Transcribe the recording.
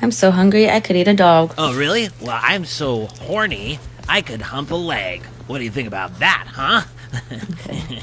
I'm so hungry I could eat a dog. Oh, really? Well, I'm so horny, I could hump a leg. What do you think about that, huh? Okay.